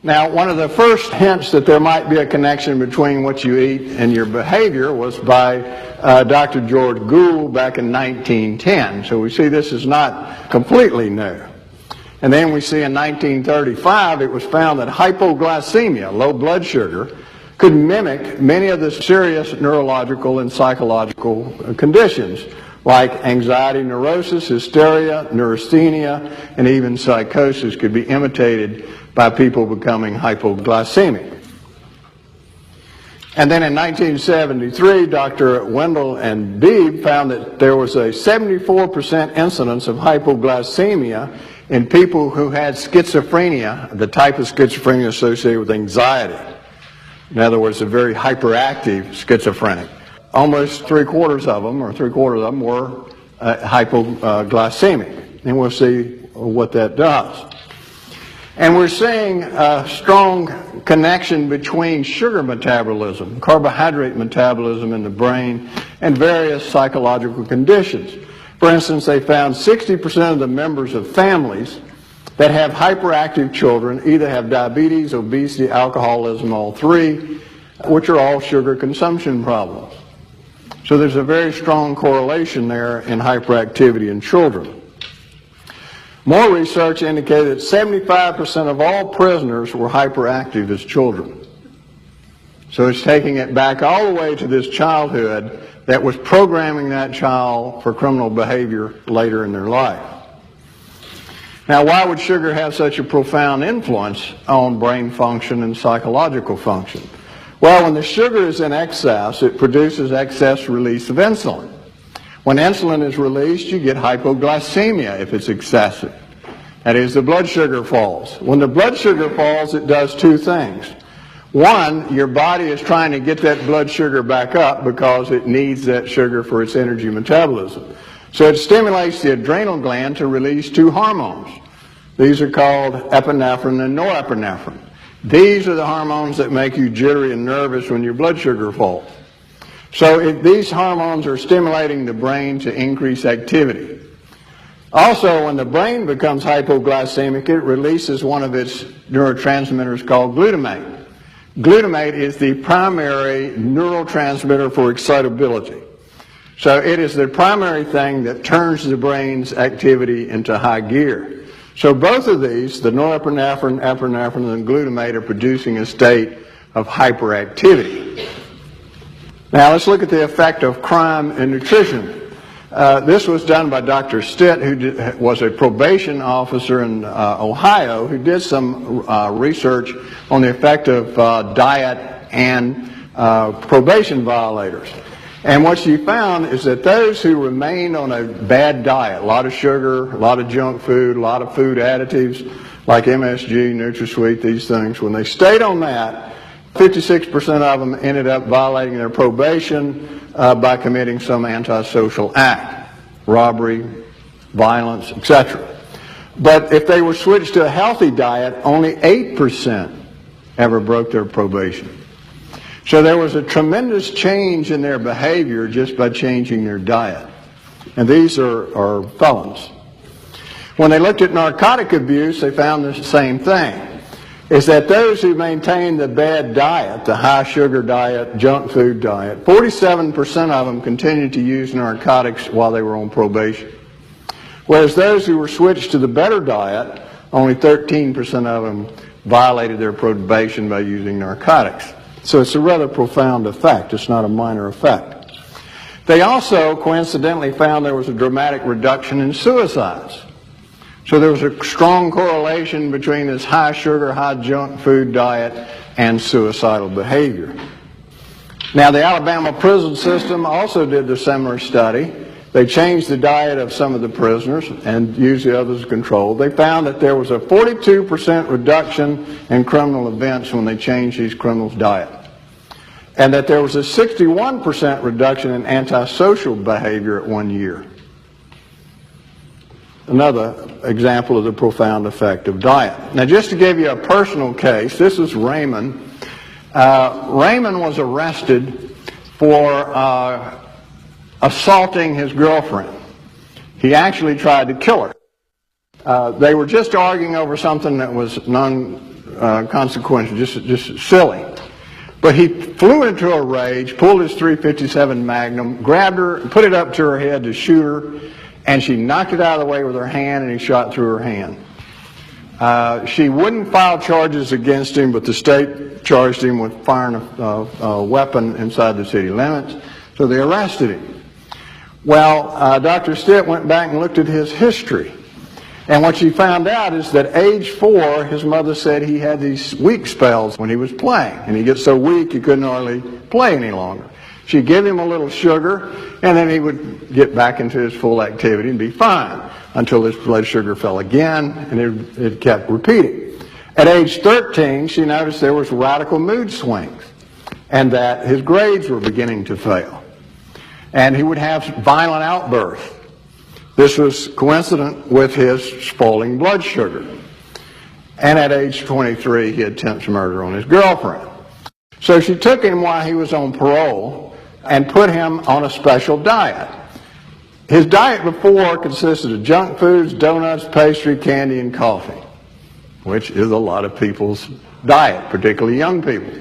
Now, one of the first hints that there might be a connection between what you eat and your behavior was by Dr. George Gould back in 1910. So we see this is not completely new. And then we see in 1935 it was found that hypoglycemia, low blood sugar, could mimic many of the serious neurological and psychological conditions like anxiety, neurosis, hysteria, neurasthenia, and even psychosis could be imitated by people becoming hypoglycemic. And then in 1973, Dr. Wendell and Beebe found that there was a 74% incidence of hypoglycemia in people who had schizophrenia, the type of schizophrenia associated with anxiety. In other words, a very hyperactive schizophrenic. Almost three-quarters of them were hypoglycemic. And we'll see what that does. And we're seeing a strong connection between sugar metabolism, carbohydrate metabolism in the brain, and various psychological conditions. For instance, they found 60% of the members of families that have hyperactive children either have diabetes, obesity, alcoholism, all three, which are all sugar consumption problems. So there's a very strong correlation there in hyperactivity in children. More research indicated that 75% of all prisoners were hyperactive as children. So it's taking it back all the way to this childhood that was programming that child for criminal behavior later in their life. Now, why would sugar have such a profound influence on brain function and psychological function? Well, when the sugar is in excess, it produces excess release of insulin. When insulin is released, you get hypoglycemia if it's excessive. That is, the blood sugar falls. When the blood sugar falls, it does two things. One, your body is trying to get that blood sugar back up because it needs that sugar for its energy metabolism. So it stimulates the adrenal gland to release two hormones. These are called epinephrine and norepinephrine. These are the hormones that make you jittery and nervous when your blood sugar falls. So these hormones are stimulating the brain to increase activity. Also, when the brain becomes hypoglycemic, it releases one of its neurotransmitters called glutamate. Glutamate is the primary neurotransmitter for excitability. So it is the primary thing that turns the brain's activity into high gear. So both of these, the norepinephrine, epinephrine, and glutamate, are producing a state of hyperactivity. Now let's look at the effect of crime in nutrition. This was done by Dr. Stitt, who was a probation officer in Ohio, who did some research on the effect of diet and probation violators. And what she found is that those who remained on a bad diet, a lot of sugar, a lot of junk food, a lot of food additives like MSG, NutraSweet, these things, when they stayed on that, 56% of them ended up violating their probation by committing some antisocial act, robbery, violence, etc. But if they were switched to a healthy diet, only 8% ever broke their probation. So there was a tremendous change in their behavior just by changing their diet. And these are felons. When they looked at narcotic abuse, they found the same thing. Is that those who maintained the bad diet, the high sugar diet, junk food diet, 47% of them continued to use narcotics while they were on probation. Whereas those who were switched to the better diet, only 13% of them violated their probation by using narcotics. So it's a rather profound effect. It's not a minor effect. They also coincidentally found there was a dramatic reduction in suicides. So there was a strong correlation between this high sugar, high junk food diet and suicidal behavior. Now, the Alabama prison system also did a similar study. They changed the diet of some of the prisoners and used the others as control. They found that there was a 42% reduction in criminal events when they changed these criminals' diet. And that there was a 61% reduction in antisocial behavior at 1 year. Another example of the profound effect of diet. Now, just to give you a personal case, this is Raymond. Raymond was arrested for assaulting his girlfriend. He actually tried to kill her. They were just arguing over something that was consequences, just silly. But he flew into a rage, pulled his .357 Magnum, grabbed her, put it up to her head to shoot her, and she knocked it out of the way with her hand, and he shot through her hand. She wouldn't file charges against him, but the state charged him with firing a weapon inside the city limits, so they arrested him. Well, Dr. Stitt went back and looked at his history. And what she found out is that age 4, his mother said he had these weak spells when he was playing. And he gets so weak he couldn't hardly play any longer. She'd give him a little sugar, and then he would get back into his full activity and be fine until his blood sugar fell again, and it kept repeating. At age 13, she noticed there was radical mood swings and that his grades were beginning to fail. And he would have violent outbursts. This was coincident with his falling blood sugar. And at age 23, he attempts murder on his girlfriend. So she took him while he was on parole and put him on a special diet. His diet before consisted of junk foods, donuts, pastry, candy, and coffee, which is a lot of people's diet, particularly young people.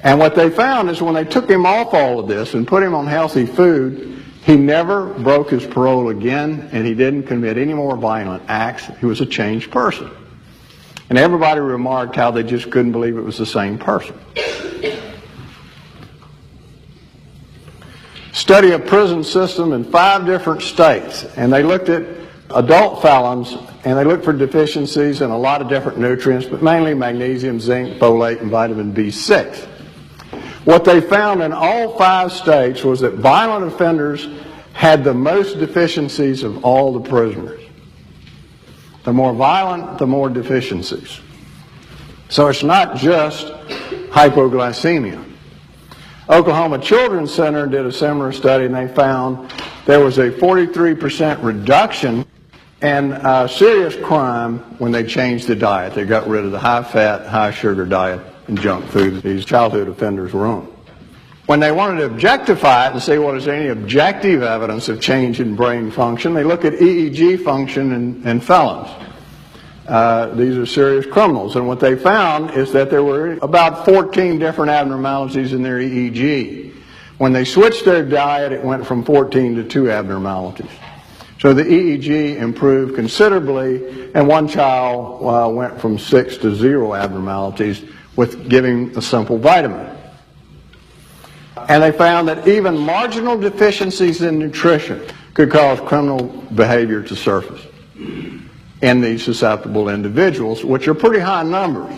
And what they found is when they took him off all of this and put him on healthy food, he never broke his parole again, and he didn't commit any more violent acts. He was a changed person. And everybody remarked how they just couldn't believe it was the same person. Study a prison system in 5 different states, and they looked at adult felons, and they looked for deficiencies in a lot of different nutrients, but mainly magnesium, zinc, folate, and vitamin B6. What they found in all 5 states was that violent offenders had the most deficiencies of all the prisoners. The more violent, the more deficiencies. So it's not just hypoglycemia. Oklahoma Children's Center did a similar study, and they found there was a 43% reduction in serious crime when they changed the diet. They got rid of the high-fat, high-sugar diet and junk food that these childhood offenders were on. When they wanted to objectify it and say, well, is there any objective evidence of change in brain function, they look at EEG function in felons. These are serious criminals, and what they found is that there were about 14 different abnormalities in their EEG. When they switched their diet, it went from 14 to 2 abnormalities. So the EEG improved considerably, and one child went from 6 to 0 abnormalities with giving a simple vitamin. And they found that even marginal deficiencies in nutrition could cause criminal behavior to surface in these susceptible individuals, which are pretty high numbers.